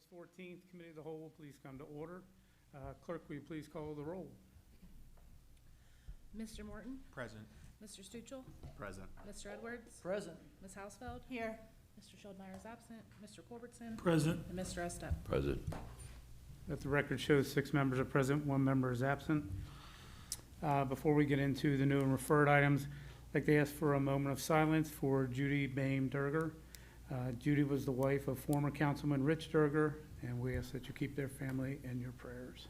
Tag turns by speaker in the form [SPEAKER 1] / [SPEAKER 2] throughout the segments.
[SPEAKER 1] August 14th, Committee of the Whole will please come to order. Clerk, will you please call the roll?
[SPEAKER 2] Mr. Morton?
[SPEAKER 3] Present.
[SPEAKER 2] Mr. Stuchel?
[SPEAKER 3] Present.
[SPEAKER 2] Mr. Edwards?
[SPEAKER 4] Present.
[SPEAKER 2] Ms. Hausfeld?
[SPEAKER 4] Here.
[SPEAKER 2] Mr. Schildmeyer is absent. Mr. Culbertson?
[SPEAKER 4] Present.
[SPEAKER 2] And Mr. Estep.
[SPEAKER 5] Present.
[SPEAKER 1] Let the record show 6 members are present, 1 member is absent. Before we get into the new and referred items, I'd like to ask for a moment of silence for Judy Bain Durger. Judy was the wife of former Councilman Rich Durger, and we ask that you keep their family in your prayers.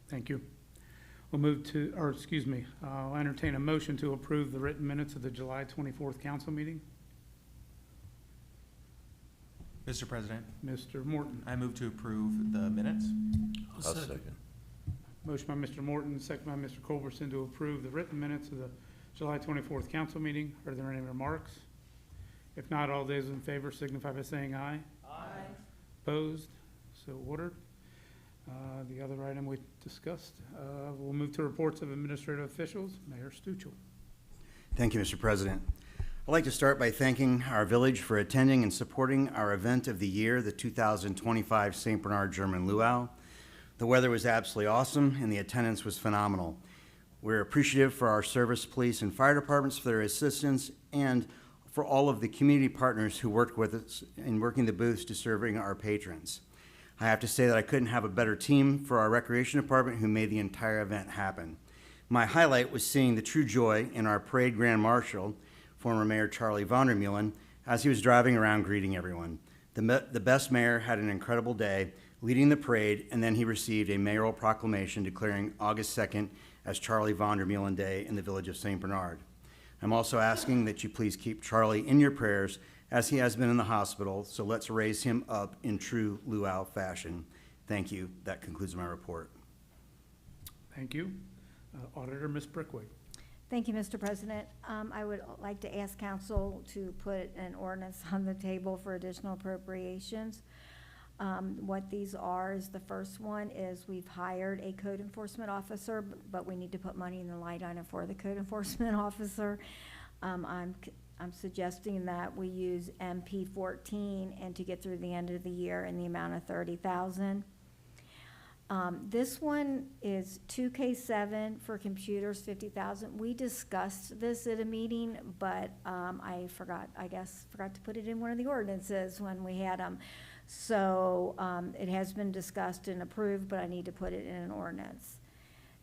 [SPEAKER 1] Thank you. We'll move to, or excuse me, I'll entertain a motion to approve the written minutes of the July 24th council meeting.
[SPEAKER 3] Mr. President,
[SPEAKER 1] Mr. Morton.
[SPEAKER 3] I move to approve the minutes.
[SPEAKER 5] I'll second.
[SPEAKER 1] Motion by Mr. Morton, second by Mr. Culbertson to approve the written minutes of the July 24th council meeting. Are there any remarks? If not, all those in favor signify by saying aye.
[SPEAKER 4] Aye.
[SPEAKER 1] Opposed? So ordered. The other item we discussed, we'll move to reports of administrative officials. Mayor Stuchel.
[SPEAKER 6] Thank you, Mr. President. I'd like to start by thanking our village for attending and supporting our event of the year, the 2025 St. Bernard German Luau. The weather was absolutely awesome and the attendance was phenomenal. We're appreciative for our service, police, and fire departments for their assistance and for all of the community partners who worked with us in working the booths to serving our patrons. I have to say that I couldn't have a better team for our recreation department who made the entire event happen. My highlight was seeing the true joy in our parade grand marshal, former Mayor Charlie Vondermeulen, as he was driving around greeting everyone. The best mayor had an incredible day leading the parade, and then he received a mayoral proclamation declaring August 2nd as Charlie Vondermeulen Day in the village of St. Bernard. I'm also asking that you please keep Charlie in your prayers as he has been in the hospital, so let's raise him up in true luau fashion. Thank you. That concludes my report.
[SPEAKER 1] Thank you. Auditor, Ms. Brickwick.
[SPEAKER 7] Thank you, Mr. President. I would like to ask council to put an ordinance on the table for additional appropriations. What these are is the first one is we've hired a code enforcement officer, but we need to put money in the line item for the code enforcement officer. I'm suggesting that we use MP 14 and to get through the end of the year in the amount of $30,000. This one is 2K7 for computers, $50,000. We discussed this at a meeting, but I forgot to put it in one of the ordinances when we had them. So it has been discussed and approved, but I need to put it in an ordinance.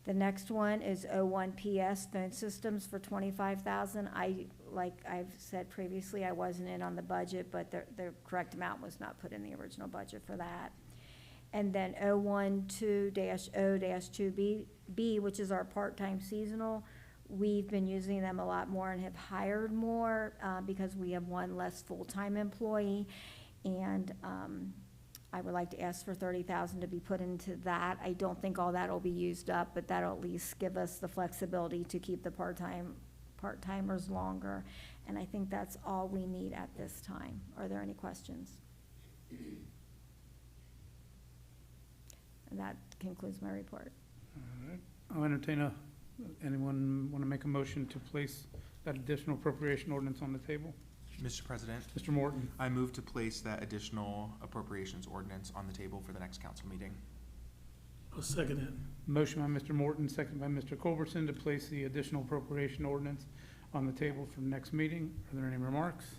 [SPEAKER 7] The next one is 01PS phone systems for $25,000. Like I've said previously, I wasn't in on the budget, but the correct amount was not put in the original budget for that. And then 012-0-2B, which is our part-time seasonal. We've been using them a lot more and have hired more because we have one less full-time employee. And I would like to ask for $30,000 to be put into that. I don't think all that will be used up, but that'll at least give us the flexibility to keep the part-timers longer. And I think that's all we need at this time. Are there any questions? And that concludes my report.
[SPEAKER 1] All right. I'll entertain anyone want to make a motion to place that additional appropriation ordinance on the table?
[SPEAKER 3] Mr. President,
[SPEAKER 1] Mr. Morton.
[SPEAKER 3] I move to place that additional appropriations ordinance on the table for the next council meeting.
[SPEAKER 4] I'll second it.
[SPEAKER 1] Motion by Mr. Morton, second by Mr. Culbertson to place the additional appropriation ordinance on the table for the next meeting. Are there any remarks?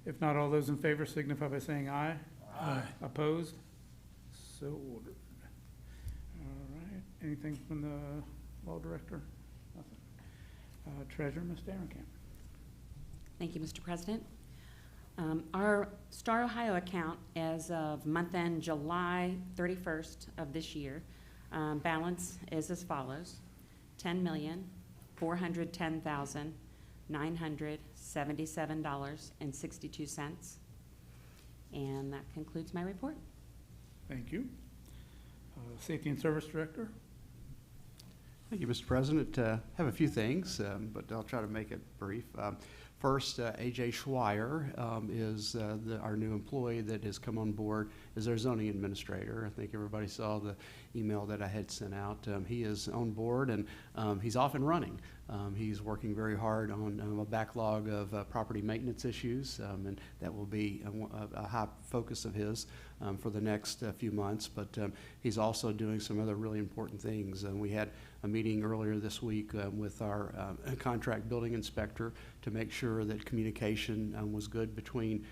[SPEAKER 1] If not, all those in favor signify by saying aye.
[SPEAKER 4] Aye.
[SPEAKER 1] Opposed? So ordered. All right. Anything from the law director? Nothing. Treasurer, Ms. Darenkamp.
[SPEAKER 8] Thank you, Mr. President. Our Star Ohio account as of month-end July 31st of this year, balance is as follows: $10,410,977.62. And that concludes my report.
[SPEAKER 1] Thank you. Safety and Service Director.
[SPEAKER 9] Thank you, Mr. President. Have a few things, but I'll try to make it brief.
[SPEAKER 5] First, AJ Schweier is our new employee that has come on board as our zoning administrator. I think everybody saw the email that I had sent out. He is on board, and he's off and running. He's working very hard on a backlog of property maintenance issues, and that will be a high focus of his for the next few months. But he's also doing some other really important things. We had a meeting earlier this week with our contract building inspector to make sure that communication was good between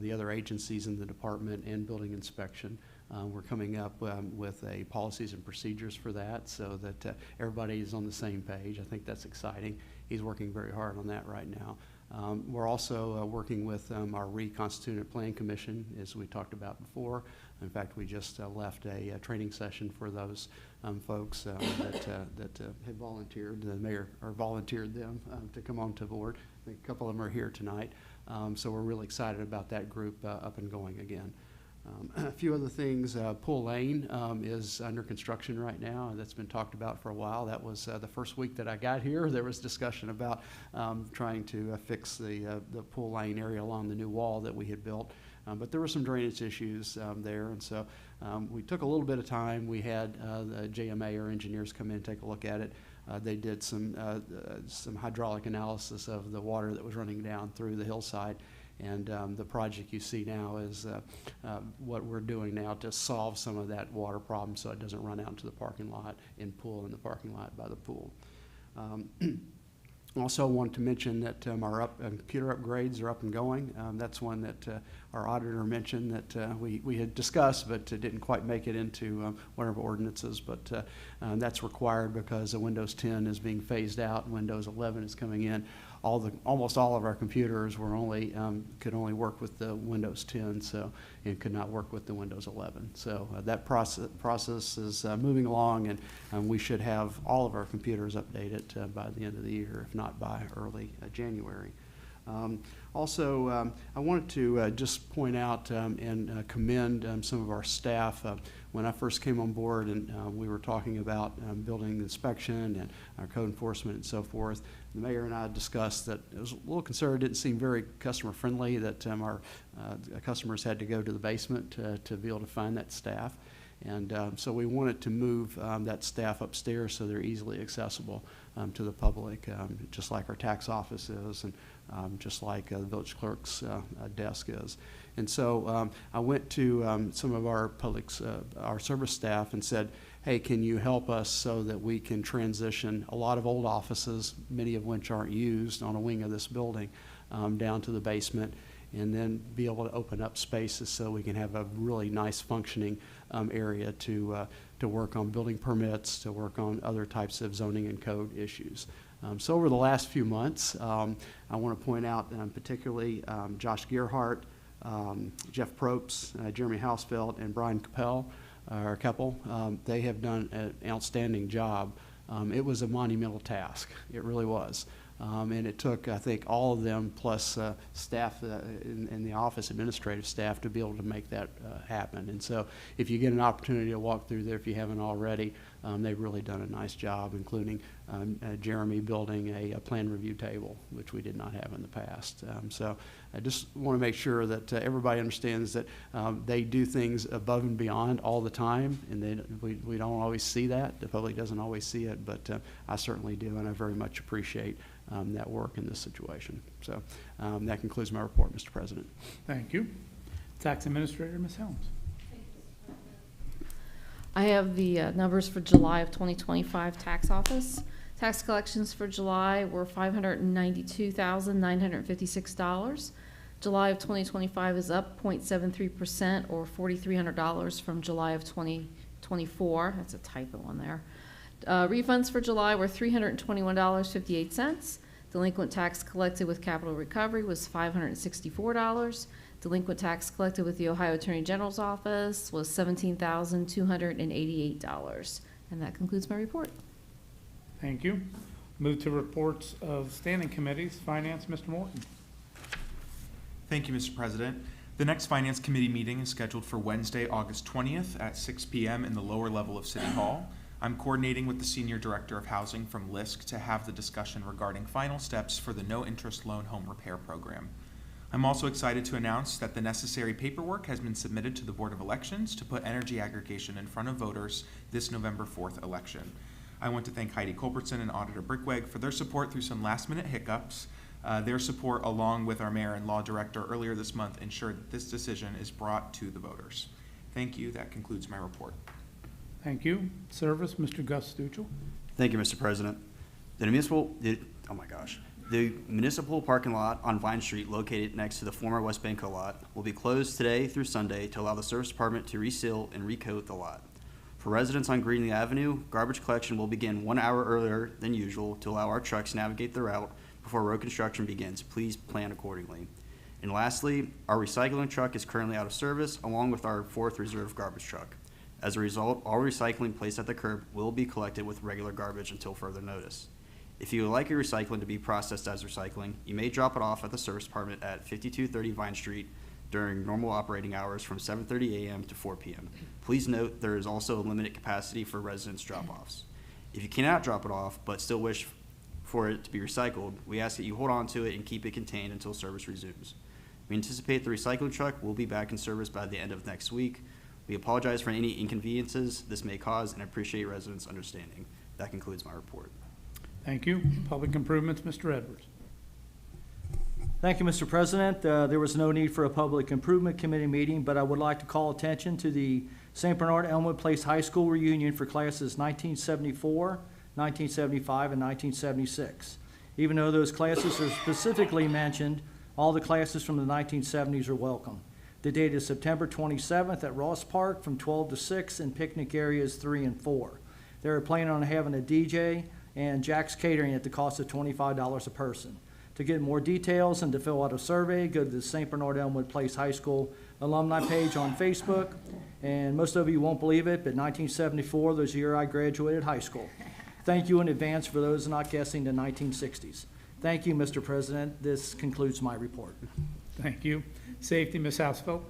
[SPEAKER 5] the other agencies in the department and building inspection. We're coming up with a policies and procedures for that so that everybody is on the same page. I think that's exciting. He's working very hard on that right now. We're also working with our reconstituted plan commission, as we talked about before. In fact, we just left a training session for those folks that have volunteered. The mayor volunteered them to come on to board. I think a couple of them are here tonight. So we're really excited about that group up and going again. A few other things, Pool Lane is under construction right now. That's been talked about for a while. That was the first week that I got here. There was discussion about trying to fix the Pool Lane area along the new wall that we had built. But there were some drainage issues there, and so we took a little bit of time. We had the JMA, our engineers, come in and take a look at it. They did some hydraulic analysis of the water that was running down through the hillside. And the project you see now is what we're doing now to solve some of that water problem so it doesn't run out into the parking lot and pool in the parking lot by the pool. Also want to mention that our computer upgrades are up and going. That's one that our auditor mentioned that we had discussed but didn't quite make it into one of our ordinances. But that's required because Windows 10 is being phased out and Windows 11 is coming in. Almost all of our computers were could only work with the Windows 10, and could not work with the Windows 11. So that process is moving along, and we should have all of our computers updated by the end of the year, if not by early January. Also, I wanted to just point out and commend some of our staff. When I first came on board and we were talking about building inspection and our code enforcement and so forth, the mayor and I discussed that it was a little concerned, didn't seem very customer friendly, that our customers had to go to the basement to be able to find that staff. And so we wanted to move that staff upstairs so they're easily accessible to the public, just like our tax office is, and just like the village clerk's desk is. And so I went to some of our our service staff and said, hey, can you help us so that we can transition a lot of old offices, many of which aren't used, on a wing of this building down to the basement, and then be able to open up spaces so we can have a really nice functioning area to work on building permits, to work on other types of zoning and code issues. So over the last few months, I want to point out particularly Josh Gearhart, Jeff Probst, Jeremy Hausfeld, and Brian Keppel. They have done an outstanding job. It was a monumental task. It really was. And it took, I think, all of them plus staff in the office, administrative staff, to be able to make that happen. And so if you get an opportunity to walk through there, if you haven't already, they've really done a nice job, including Jeremy building a plan review table, which we did not have in the past. So I just want to make sure that everybody understands that they do things above and beyond all the time, and we don't always see that. The public doesn't always see it, but I certainly do, and I very much appreciate that work in this situation. So that concludes my report, Mr. President.
[SPEAKER 1] Thank you. Tax Administrator, Ms. Helms.
[SPEAKER 9] I have the numbers for July of 2025 tax office. Tax collections for July were $592,956. July of 2025 is up 0.73% or $4,300 from July of 2024. That's a typo on there. Refunds for July were $321.58. Delinquent tax collected with capital recovery was $564. Delinquent tax collected with the Ohio Attorney General's office was $17,288. And that concludes my report.
[SPEAKER 1] Thank you. Move to reports of standing committees. Finance, Mr. Morton.
[SPEAKER 3] Thank you, Mr. President. The next Finance Committee meeting is scheduled for Wednesday, August 20th at 6 p.m. in the lower level of City Hall. I'm coordinating with the Senior Director of Housing from LISC to have the discussion regarding final steps for the no-interest loan home repair program. I'm also excited to announce that the necessary paperwork has been submitted to the Board of Elections to put energy aggregation in front of voters this November 4th election. I want to thank Heidi Culbertson and Auditor Brickweg for their support through some last-minute hiccups. Their support, along with our Mayor and Law Director earlier this month, ensured that this decision is brought to the voters. Thank you. That concludes my report.
[SPEAKER 1] Thank you. Service, Mr. Gus Stuchel.
[SPEAKER 10] Thank you, Mr. President. The municipal parking lot on Vine Street, located next to the former West Banco lot, will be closed today through Sunday to allow the service department to reseal and recoat the lot. For residents on Greenlee Avenue, garbage collection will begin 1 hour earlier than usual to allow our trucks to navigate the route before road construction begins. Please plan accordingly. And lastly, our recycling truck is currently out of service, along with our 4th reserve garbage truck. As a result, all recycling placed at the curb will be collected with regular garbage until further notice. If you would like your recycling to be processed as recycling, you may drop it off at the service department at 5230 Vine Street during normal operating hours from 7:30 a.m. to 4 p.m. Please note there is also a limited capacity for residents drop-offs. If you cannot drop it off but still wish for it to be recycled, we ask that you hold on to it and keep it contained until service resumes. We anticipate the recycling truck will be back in service by the end of next week. We apologize for any inconveniences this may cause and appreciate residents' understanding. That concludes my report.
[SPEAKER 1] Thank you. Public Improvements, Mr. Edwards.
[SPEAKER 11] Thank you, Mr. President. There was no need for a Public Improvement Committee meeting, but I would like to call attention to the St. Bernard Elmwood Place High School reunion for classes 1974, 1975, and 1976. Even though those classes are specifically mentioned, all the classes from the 1970s are welcome. The date is September 27th at Ross Park from 12 to 6 and picnic areas 3 and 4. They're planning on having a DJ and Jack's Catering at the cost of $25 a person. To get more details and to fill out a survey, go to the St. Bernard Elmwood Place High School alumni page on Facebook. And most of you won't believe it, but 1974 was the year I graduated high school. Thank you in advance for those not guessing the 1960s. Thank you, Mr. President. This concludes my report.
[SPEAKER 1] Thank you. Safety, Ms. Hausfeld.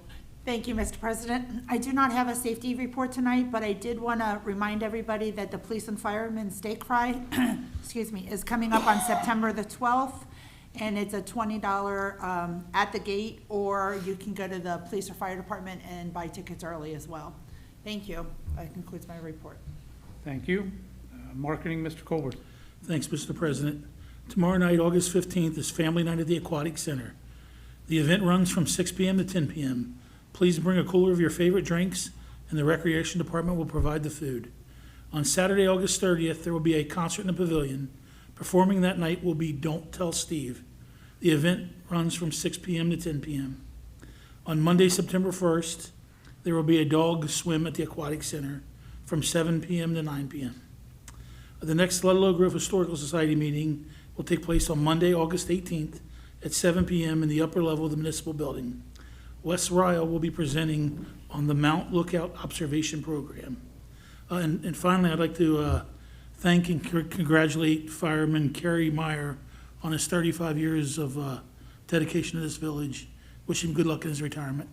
[SPEAKER 12] Thank you, Mr. President. I do not have a safety report tonight, but I did want to remind everybody that the Police and Firemen's Steak Fry, excuse me, is coming up on September the 12th, and it's a $20 at the gate, or you can go to the police or fire department and buy tickets early as well. Thank you. That concludes my report.
[SPEAKER 1] Thank you. Marketing, Mr. Colbert.
[SPEAKER 4] Thanks, Mr. President. Tomorrow night, August 15th, is Family Night at the Aquatic Center. The event runs from 6 p.m. to 10 p.m. Please bring a cooler of your favorite drinks, and the Recreation Department will provide the food. On Saturday, August 30th, there will be a concert in the pavilion. Performing that night will be Don't Tell Steve. The event runs from 6 p.m. to 10 p.m. On Monday, September 1st, there will be a dog swim at the Aquatic Center from 7 p.m. to 9 p.m. The next Ludlow Grove Historical Society meeting will take place on Monday, August 18th at 7 p.m. in the upper level of the municipal building. Wes Ryle will be presenting on the Mount Lookout Observation Program. And finally, I'd like to thank and congratulate Fireman Kerry Meyer on his 35 years of dedication to this village. Wish him good luck in his retirement.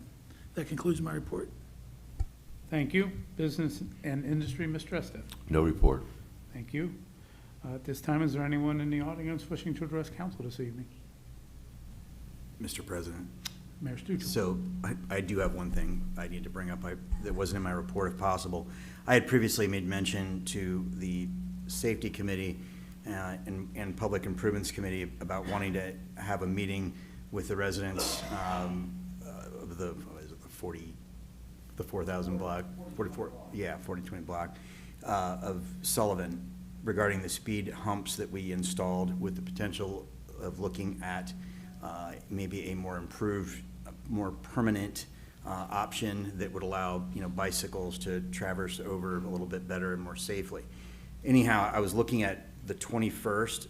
[SPEAKER 4] That concludes my report.
[SPEAKER 1] Thank you. Business and Industry, Mr. Estes.
[SPEAKER 13] No report.
[SPEAKER 1] Thank you. At this time, is there anyone in the audience wishing to address council this evening?
[SPEAKER 6] Mr. President.
[SPEAKER 1] Mayor Stuchel.
[SPEAKER 6] So I do have one thing I need to bring up that wasn't in my report if possible. I had previously made mention to the Safety Committee and Public Improvements Committee about wanting to have a meeting with the residents of the 4,000 block, 4020 block of Sullivan regarding the speed humps that we installed, with the potential of looking at maybe a more improved, more permanent option that would allow bicycles to traverse over a little bit better and more safely. Anyhow, I was looking at the 21st.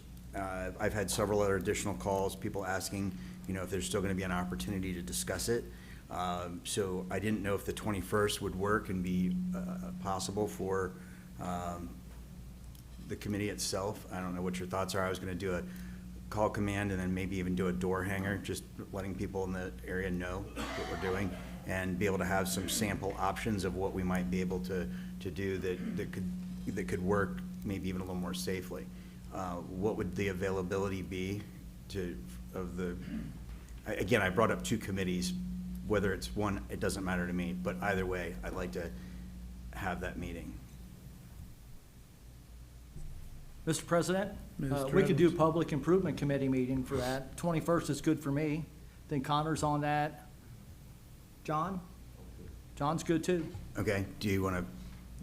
[SPEAKER 6] I've had several other additional calls, people asking if there's still going to be an opportunity to discuss it. So I didn't know if the 21st would work and be possible for the committee itself. I don't know what your thoughts are. I was going to do a call command and then maybe even do a door hanger, just letting people in the area know what we're doing and be able to have some sample options of what we might be able to do that could that could work maybe even a little more safely. What would the availability be again, I brought up two committees, whether it's one, it doesn't matter to me, but either way, I'd like to have that meeting.
[SPEAKER 11] Mr. President,
[SPEAKER 1] Mr.
[SPEAKER 11] we could do a
[SPEAKER 1] Evans.
[SPEAKER 11] public improvement committee meeting for that. 21st is good for me. Then Connor's on that. John? John's good too.
[SPEAKER 6] Okay, do you want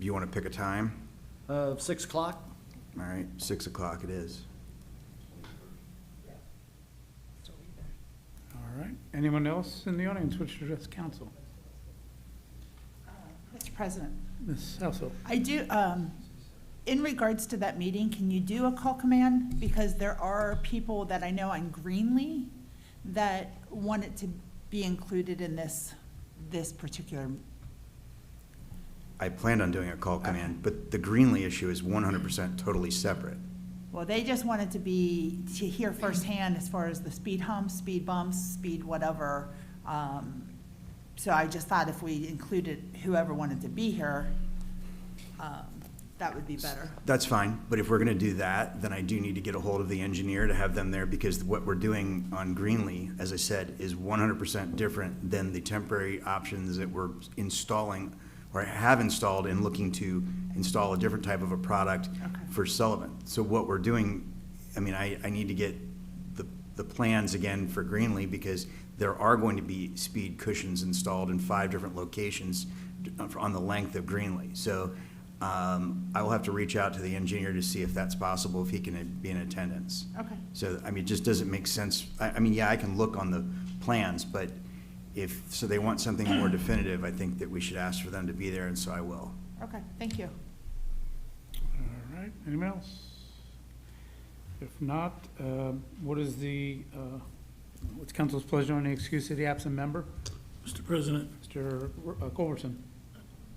[SPEAKER 6] to pick a time?
[SPEAKER 11] 6 o'clock?
[SPEAKER 6] All right, 6 o'clock it is.
[SPEAKER 1] All right. Anyone else in the audience wish to address council?
[SPEAKER 12] Mr. President,
[SPEAKER 1] Ms. Halsell?
[SPEAKER 12] I do, in regards to that meeting, can you do a call command? Because there are people that I know on Greenlee that want it to be included in this particular.
[SPEAKER 6] I planned on doing a call command, but the Greenlee issue is 100% totally separate.
[SPEAKER 12] Well, they just wanted to hear firsthand as far as the speed humps, speed bumps, speed whatever. So I just thought if we included whoever wanted to be here, that would be better.
[SPEAKER 6] That's fine, but if we're gonna do that, then I do need to get a hold of the engineer to have them there, because what we're doing on Greenlee, as I said, is 100% different than the temporary options that we're installing or have installed and looking to install a different type of a product for Sullivan. So what we're doing, I mean, I need to get the plans again for Greenlee, because there are going to be speed cushions installed in 5 different locations on the length of Greenlee. So I will have to reach out to the engineer to see if that's possible, if he can be in attendance.
[SPEAKER 12] Okay.
[SPEAKER 6] So, I mean, it just doesn't make sense. I mean, yeah, I can look on the plans, but so they want something more definitive, I think that we should ask for them to be there, and so I will.
[SPEAKER 12] Okay, thank you.
[SPEAKER 1] All right. Anyone else? If not, what's council's pleasure on the excuse of the absent member?
[SPEAKER 4] Mr. President,
[SPEAKER 1] Mr. Culbertson?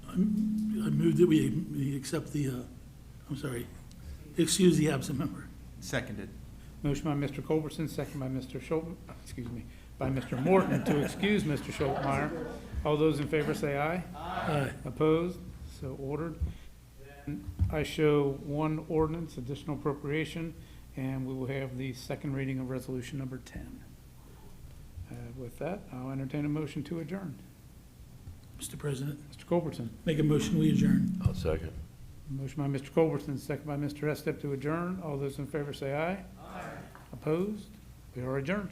[SPEAKER 4] I move that we accept excuse the absent member.
[SPEAKER 3] Seconded.
[SPEAKER 1] Motion by Mr. Culbertson, second by Mr. by Mr. Morton to excuse Mr. Schultmeyer. All those in favor say aye.
[SPEAKER 4] Aye.
[SPEAKER 1] Opposed? So ordered. Then I show one ordinance, additional appropriation, and we will have the second reading of resolution number 10. With that, I'll entertain a motion to adjourn.
[SPEAKER 4] Mr. President,
[SPEAKER 1] Mr. Culbertson?
[SPEAKER 4] make a motion, we adjourn.
[SPEAKER 13] I'll second.
[SPEAKER 1] Motion by Mr. Culbertson, second by Mr. Estep to adjourn. All those in favor say aye. Aye. Opposed? We are adjourned.